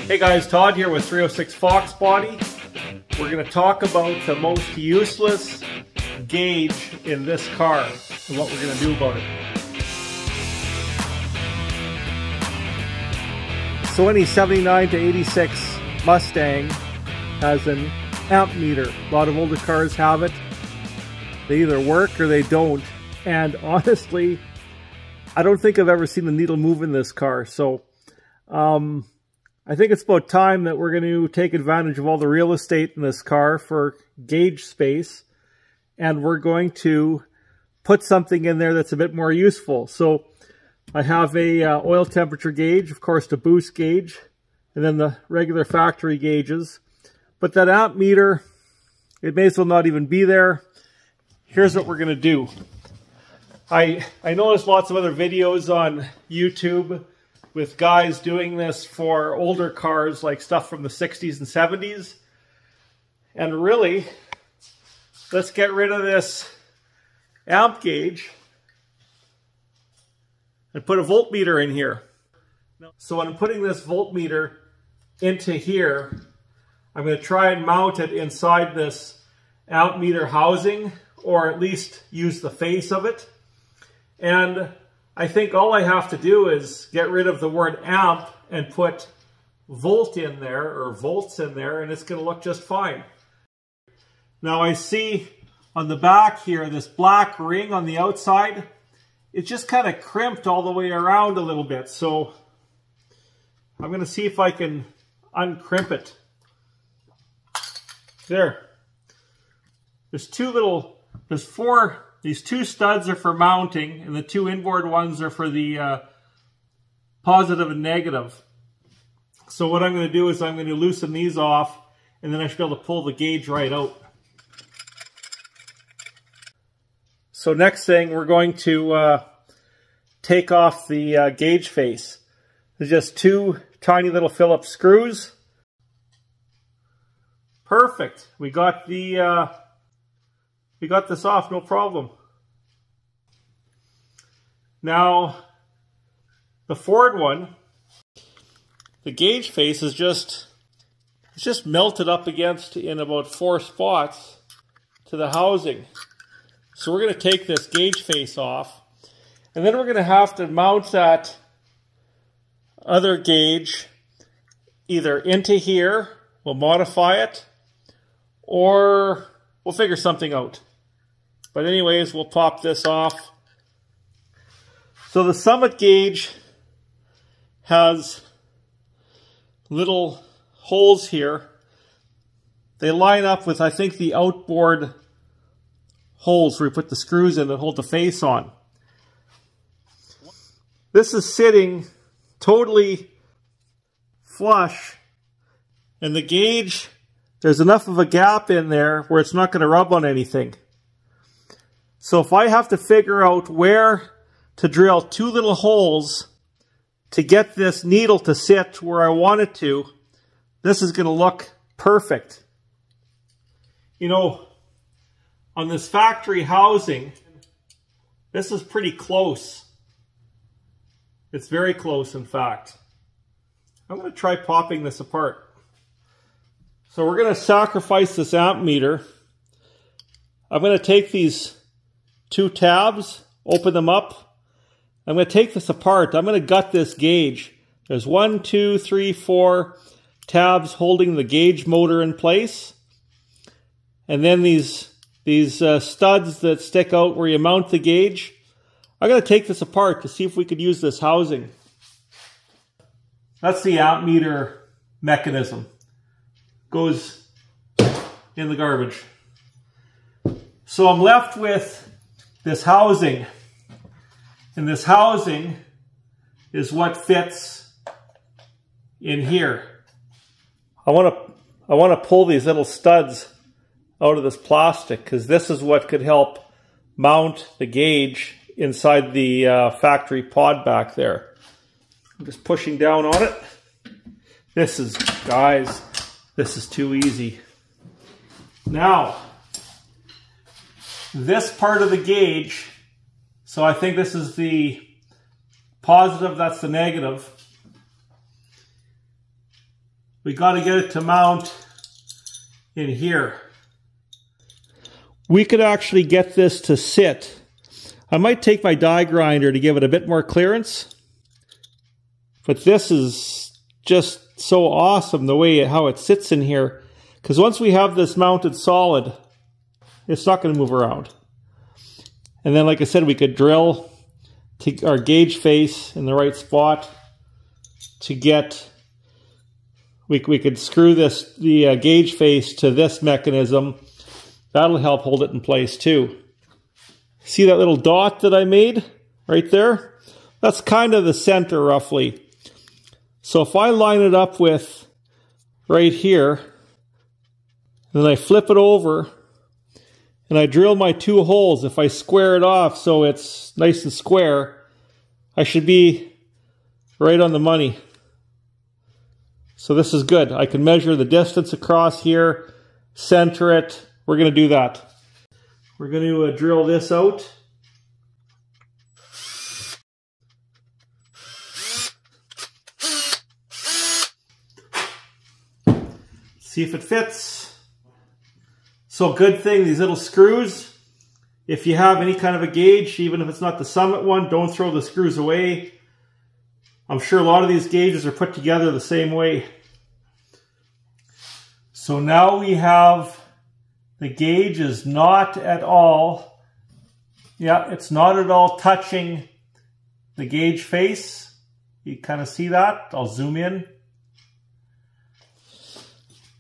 Hey guys, Todd here with 306 Foxbody. We're going to talk about the most useless gauge in this car and what we're going to do about it. So any 79 to 86 Mustang has an amp meter. A lot of older cars have it. They either work or they don't. And honestly, I don't think I've ever seen the needle move in this car. So I think it's about time that we're going to take advantage of all the real estate in this car for gauge space. And we're going to put something in there that's a bit more useful. So I have a oil temperature gauge, of course the boost gauge, and then the regular factory gauges. But that amp meter, it may as well not even be there. Here's what we're going to do. I know there's lots of other videos on YouTube with guys doing this for older cars, like stuff from the 60s and 70s. And really, let's get rid of this amp gauge and put a voltmeter in here. So when I'm putting this voltmeter into here, I'm going to try and mount it inside this amp meter housing, or at least use the face of it. And I think all I have to do is get rid of the word amp and put volt in there, or volts in there, and it's going to look just fine. Now I see on the back here, this black ring on the outside, it just kind of crimped all the way around a little bit. So I'm going to see if I can uncrimp it. There. These two studs are for mounting, and the two inboard ones are for the positive and negative. So what I'm going to do is I'm going to loosen these off, and then I should be able to pull the gauge right out. So next thing, we're going to take off the gauge face. There's just two tiny little Phillips screws. Perfect. We got this off, no problem. Now, the Ford one, the gauge face is just melted up against in about 4 spots to the housing. So we're going to take this gauge face off, and then we're going to have to mount that other gauge either into here, we'll modify it, or we'll figure something out. But anyways, we'll pop this off. So the Summit gauge has little holes here. They line up with, I think, the outboard holes where we put the screws in that hold the face on. This is sitting totally flush, and the gauge, there's enough of a gap in there where it's not going to rub on anything. So if I have to figure out where to drill 2 little holes to get this needle to sit where I want it to, this is going to look perfect. You know, on this factory housing, this is pretty close. It's very close, in fact. I'm going to try popping this apart. So we're going to sacrifice this amp meter. I'm going to take these 2 tabs, open them up. I'm going to take this apart. I'm going to gut this gauge. There's 1, 2, 3, 4 tabs holding the gauge motor in place. And then these studs that stick out where you mount the gauge. I'm going to take this apart to see if we could use this housing. That's the amp meter mechanism. Goes in the garbage. So I'm left with this housing. And this housing is what fits in here. I want to pull these little studs out of this plastic, because this is what could help mount the gauge inside the factory pod back there. I'm just pushing down on it. Guys, this is too easy. Now, this part of the gauge, so I think this is the positive, that's the negative. we got to get it to mount in here. We could actually get this to sit. I might take my die grinder to give it a bit more clearance. But this is just so awesome the way how it sits in here. Because once we have this mounted solid, it's not going to move around. And then, like I said, we could drill our gauge face in the right spot to get... We could screw the gauge face to this mechanism. That'll help hold it in place too. See that little dot that I made right there? That's kind of the center roughly. So if I line it up with right here, and then I flip it over, and I drill my 2 holes, if I square it off so it's nice and square, I should be right on the money. So this is good. I can measure the distance across here, center it. We're going to do that. We're going to drill this out. See if it fits. So good thing, these little screws, if you have any kind of a gauge, even if it's not the Summit one, don't throw the screws away. I'm sure a lot of these gauges are put together the same way. So now we have the gauge is not at all, it's not at all touching the gauge face. You kind of see that? I'll zoom in.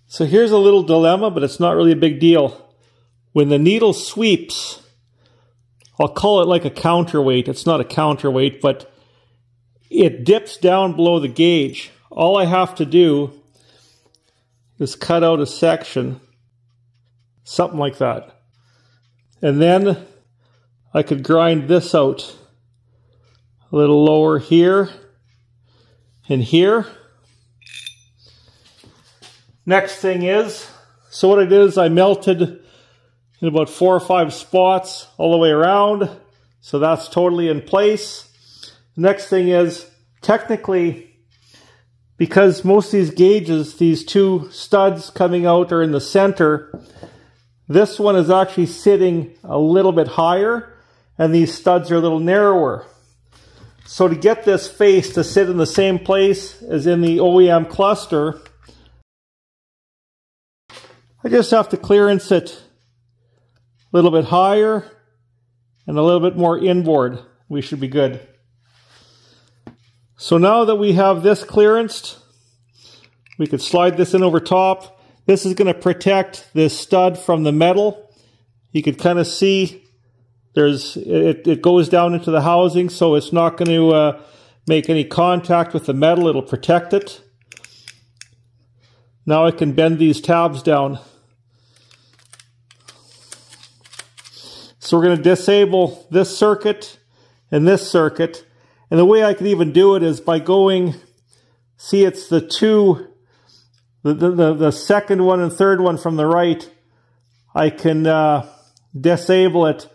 So here's a little dilemma, but it's not really a big deal. When the needle sweeps, I'll call it like a counterweight. It's not a counterweight, but it dips down below the gauge. All I have to do is cut out a section, something like that. And then I could grind this out a little lower here and here. Next thing is, so what I did is I melted in about 4 or 5 spots all the way around. So that's totally in place. Next thing is, technically, because most of these gauges, these 2 studs coming out are in the center, this one is actually sitting a little bit higher, and these studs are a little narrower. So to get this face to sit in the same place as in the O.E.M cluster, I just have to clearance it a little bit higher and a little bit more inboard. We should be good. So now that we have this clearanced, we could slide this in over top. This is going to protect this stud from the metal. You could kind of see it goes down into the housing, so it's not going to make any contact with the metal. It'll protect it. Now I can bend these tabs down. So we're going to disable this circuit and this circuit. And the way I could even do it is by going, see it's the second one and third one from the right. I can disable it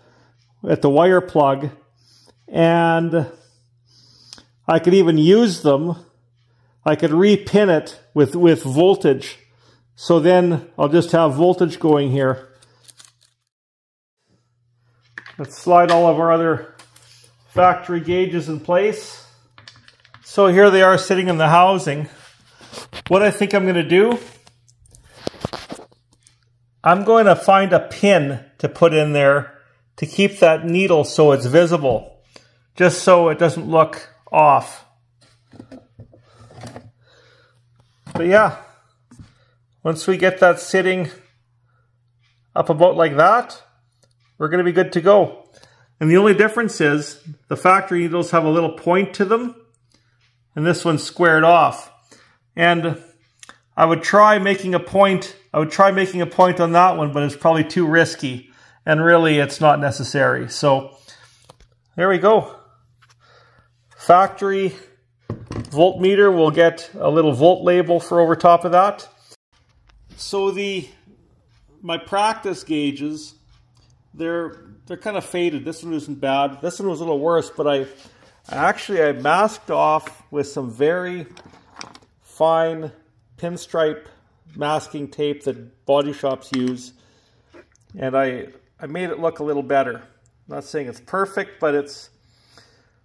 at the wire plug, and I could even use them. I could repin it with voltage. So then I'll just have voltage going here. Let's slide all of our other factory gauges in place. So here they are sitting in the housing. What I think I'm going to do, I'm going to find a pin to put in there to keep that needle so it's visible, just so it doesn't look off. But yeah, once we get that sitting up about like that, we're going to be good to go. And the only difference is the factory needles have a little point to them, and this one's squared off. And I would try making a point. I would try making a point on that one, but it's probably too risky, and really it's not necessary. So there we go. Factory voltmeter, we'll get a little volt label for over top of that. So my practice gauges, they're kind of faded. This one isn't bad. This one was a little worse, but I masked off with some very fine pinstripe masking tape that body shops use, and I made it look a little better. I'm not saying it's perfect, but it's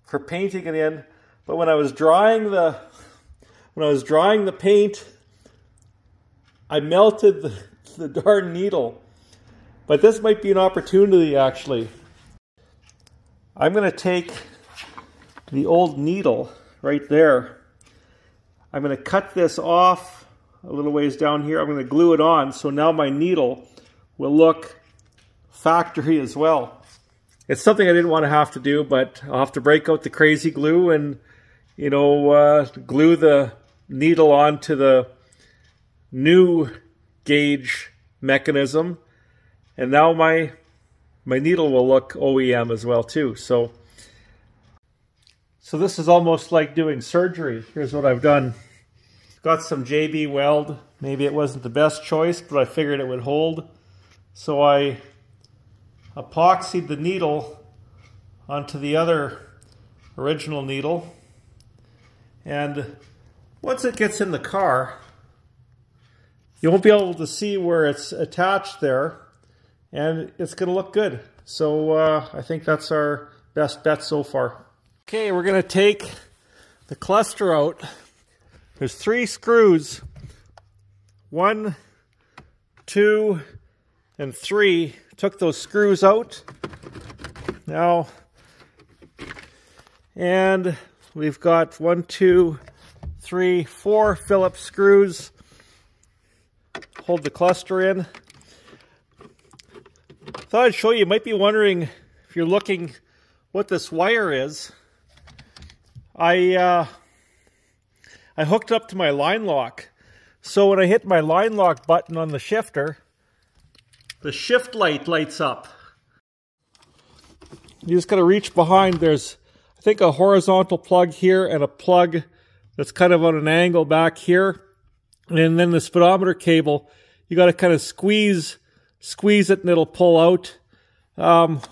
for painting it in. But when I was drying the paint, I melted the darn needle. But this might be an opportunity, actually. I'm going to take the old needle right there. I'm going to cut this off a little ways down here. I'm going to glue it on, so now my needle will look factory as well. It's something I didn't want to have to do, but I'll have to break out the crazy glue and, you know, glue the needle onto the new gauge mechanism. And now my needle will look O.E.M as well too. So this is almost like doing surgery. Here's what I've done. Got some JB Weld. Maybe it wasn't the best choice, but I figured it would hold. So I epoxied the needle onto the other original needle. And once it gets in the car, you won't be able to see where it's attached there, and it's going to look good. So I think that's our best bet so far. Okay, we're going to take the cluster out. There's 3 screws. 1, 2, and 3. Took those screws out. Now, and we've got 1, 2, 3, 4 Phillips screws. Hold the cluster in. Thought I'd show you. You might be wondering, if you're looking, what this wire is. I hooked up to my line lock. So when I hit my line lock button on the shifter, the shift light lights up. You just got to reach behind. There's, I think, a horizontal plug here and a plug that's kind of on an angle back here. And then the speedometer cable, you got to kind of squeeze it and it'll pull out. If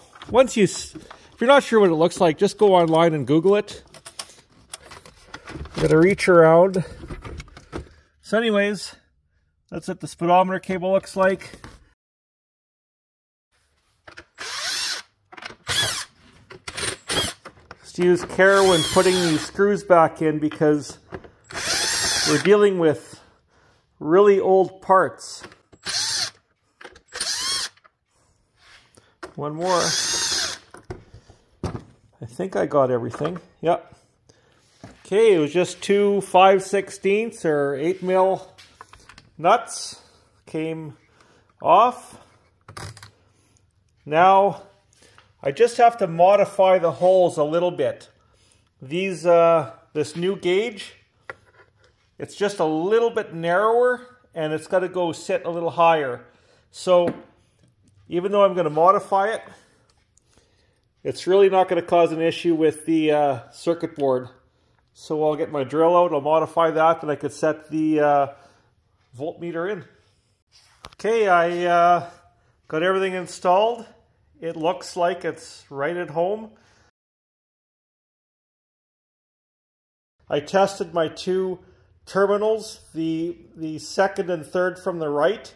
you're not sure what it looks like, just go online and Google it. You got to reach around. So anyways, that's what the speedometer cable looks like. Just use care when putting these screws back in, because we're dealing with really old parts. One more. I think I got everything. Yep. Okay, it was just 2 5/16 or 8 mil nuts came off. Now I just have to modify the holes a little bit. These this new gauge, it's just a little bit narrower and it's got to go sit a little higher. So even though I'm going to modify it, it's really not going to cause an issue with the circuit board. So I'll get my drill out, I'll modify that, and I could set the voltmeter in. Okay, I got everything installed. It looks like it's right at home. I tested my 2 terminals, the second and third from the right,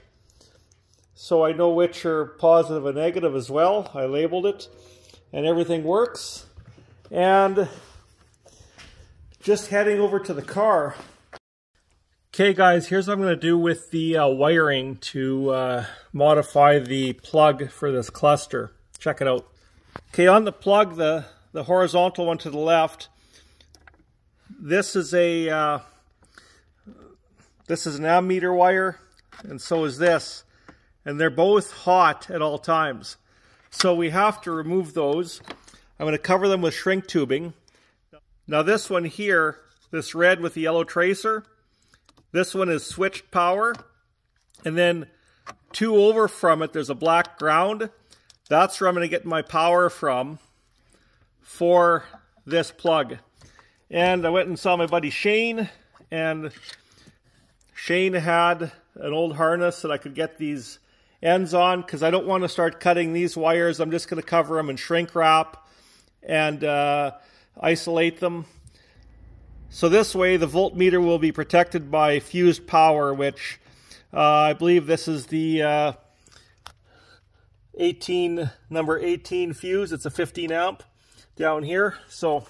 so I know which are positive and negative as well. I labeled it, and everything works. And just heading over to the car. Okay guys, here's what I'm going to do with the wiring to modify the plug for this cluster. Check it out. Okay, on the plug, the horizontal one to the left, this is an ammeter wire, and so is this. And they're both hot at all times. So we have to remove those. I'm going to cover them with shrink tubing. Now this one here, this red with the yellow tracer, this one is switched power. And then 2 over from it, there's a black ground. That's where I'm going to get my power from for this plug. And I went and saw my buddy Shane, and Shane had an old harness that I could get these ends on, because I don't want to start cutting these wires. I'm just going to cover them in shrink wrap and isolate them. So this way the voltmeter will be protected by fused power, which I believe this is the number 18 fuse. It's a 15 amp down here. So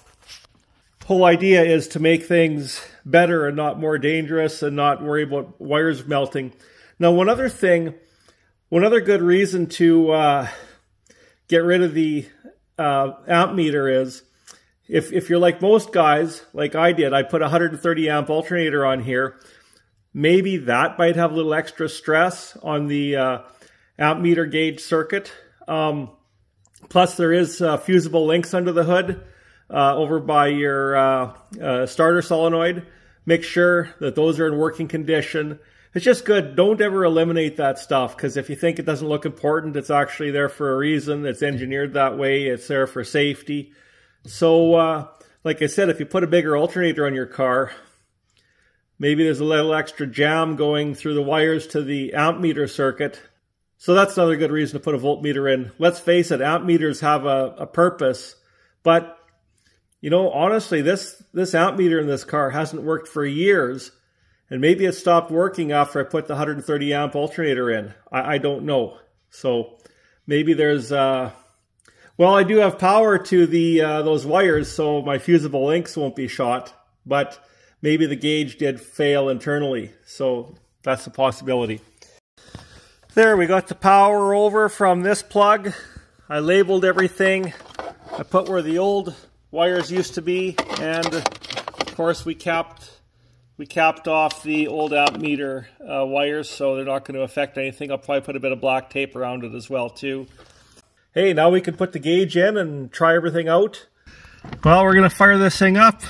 the whole idea is to make things better and not more dangerous and not worry about wires melting. Now, one other good reason to get rid of the amp meter is if you're like most guys, like I did, I put a 130 amp alternator on here. Maybe that might have a little extra stress on the amp meter gauge circuit. Plus there is fusible links under the hood over by your starter solenoid. Make sure that those are in working condition. It's just good. Don't ever eliminate that stuff, because if you think it doesn't look important, it's actually there for a reason. It's engineered that way. It's there for safety. So like I said, if you put a bigger alternator on your car, maybe there's a little extra jam going through the wires to the amp meter circuit. So that's another good reason to put a voltmeter in. Let's face it, amp meters have a purpose. But, you know, honestly, this amp meter in this car hasn't worked for years. And maybe it stopped working after I put the 130 amp alternator in. I don't know. So maybe there's... well, I do have power to the those wires, so my fusible links won't be shot. But maybe the gauge did fail internally. So that's a possibility. There, we got the power over from this plug. I labeled everything. I put where the old wires used to be, and of course we capped off the old amp meter wires, so they're not going to affect anything. I'll probably put a bit of black tape around it as well too. Hey, now we can put the gauge in and try everything out. Well, we're going to fire this thing up.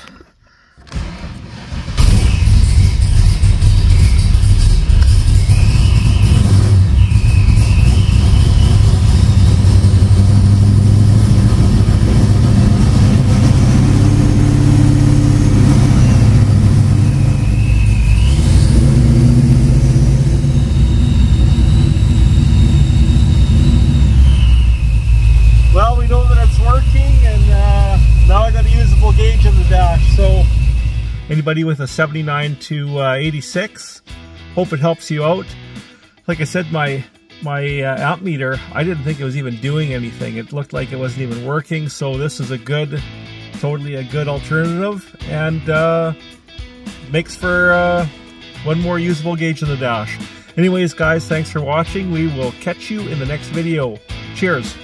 Well, we know that it's working, and now I got a usable gauge in the dash. So anybody with a 79 to 86, hope it helps you out. Like I said, my amp meter, I didn't think it was even doing anything. It looked like it wasn't even working. So this is totally a good alternative, and makes for one more usable gauge in the dash. Anyways, guys, thanks for watching. We will catch you in the next video. Cheers.